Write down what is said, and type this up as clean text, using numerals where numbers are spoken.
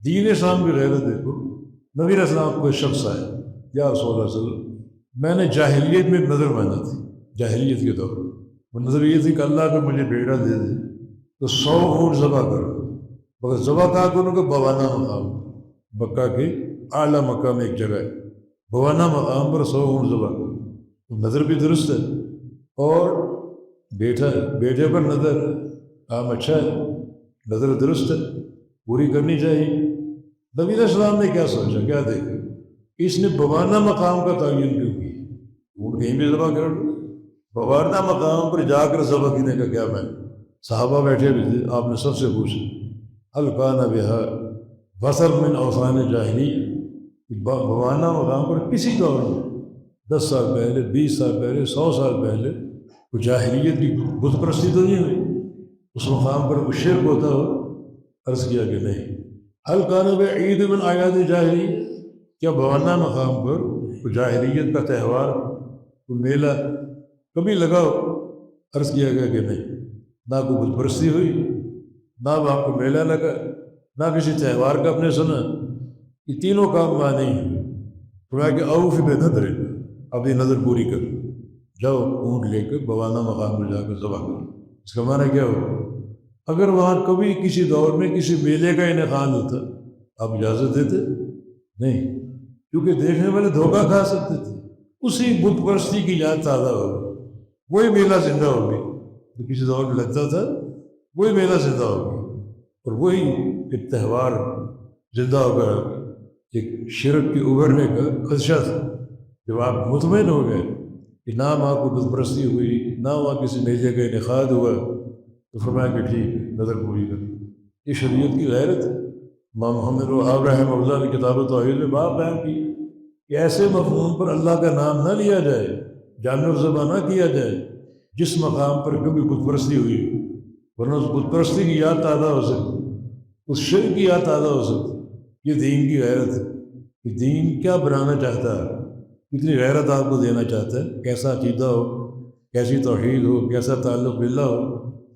دین اسلام کی غیرت دیکھو. نبی علیہ السلام کوئی شخص آئے، یا رسول اللہ صلی اللہ علیہ وسلم، میں نے جاہلیت میں نظر مانا تھی، جاہلیت کے دور وہ نظر یہ تھی کہ اللہ کو مجھے بیٹا دے دے تو 100 اونٹ ذبح کرو، مگر ذبح کہا کروں کہ بوانا مقام، مکہ کے اعلیٰ مقام ایک جگہ ہے، بوانا مقام پر 100 اونٹ ذبح کرو. نظر بھی درست ہے، اور بیٹے پر نظر کام اچھا ہے، نظر درست ہے، پوری کرنی چاہیے. نبی علیہ السلام نے کیا سوچا، کیا دیکھا، اس نے بوانا مقام کا تعین کیوں کی؟ اونٹ کہیں بھی ذبح کر لو، بوانا مقام پر جا کر ذبح کرنے کا کیا میں؟ صحابہ بیٹھے بھی تھے، آپ نے سب سے پوچھا الکانہ بہا بصر من اوثان جاہلی، بوانا مقام پر کسی دور میں 10 سال پہلے، 20 سال پہلے، 100 سال پہلے وہ جاہلیت کی بت پرستی تو نہیں ہوئی؟ اس مقام پر وہ شرک ہوتا ہو؟ عرض کیا کہ نہیں. الکانہ بعید من اعیاد جاہلی، کیا بوانا مقام پر وہ جاہلیت کا تہوار، وہ میلہ کبھی لگاؤ؟ عرض کیا گیا کہ نہیں، نہ کوئی بت پرستی ہوئی، نہ وہاں کو میلہ لگا، نہ کسی تہوار کا آپ نے سنا. یہ تینوں کام وہاں نہیں ہیں. فرمایا کہ اوف بے نظر، اپنی نظر پوری کر، جاؤ اونٹ لے کر بوانا مقام پر جا کر ذبح کرو. اس کا معنی کیا ہو؟ اگر وہاں کبھی کسی دور میں کسی میلے کا انعقاد ہوتا آپ اجازت دیتے؟ نہیں، کیونکہ دیکھنے والے دھوکہ کھا سکتے تھے. اسی بت پرستی کی یاد تازہ ہوگی، وہی میلہ زندہ ہوگی جو کسی دور میں لگتا تھا، وہی میلہ زندہ ہوگا، اور وہی ایک تہوار زندہ ہوگا. ایک شرک کے ابھرنے کا خدشہ تھا. جب آپ مطمئن ہو گئے کہ نہ وہاں کو بت پرستی ہوئی، نہ وہاں کسی میلے کا انعقاد ہوا، تو فرمایا کہ ٹھیک ہے، نظر پوری کر. یہ شریعت کی غیرت ہے. امام محمد وہاب رحمہ اللہ نے کتاب توحید میں باب بیان کی کہ ایسے مفہوم پر اللہ کا نام نہ لیا جائے، جانور ذبح نہ کیا جائے جس مقام پر کبھی بت پرستی ہوئی، ورنہ اس بت پرستی کی یاد تازہ ہو سکتی، اس شرک کی یاد تازہ ہو سکتی. یہ دین کی غیرت ہے کہ دین کیا بنانا چاہتا ہے، کتنی غیرت آپ کو دینا چاہتا ہے، کیسا عقیدہ ہو، کیسی توحید ہو، کیسا تعلق باللہ ہو.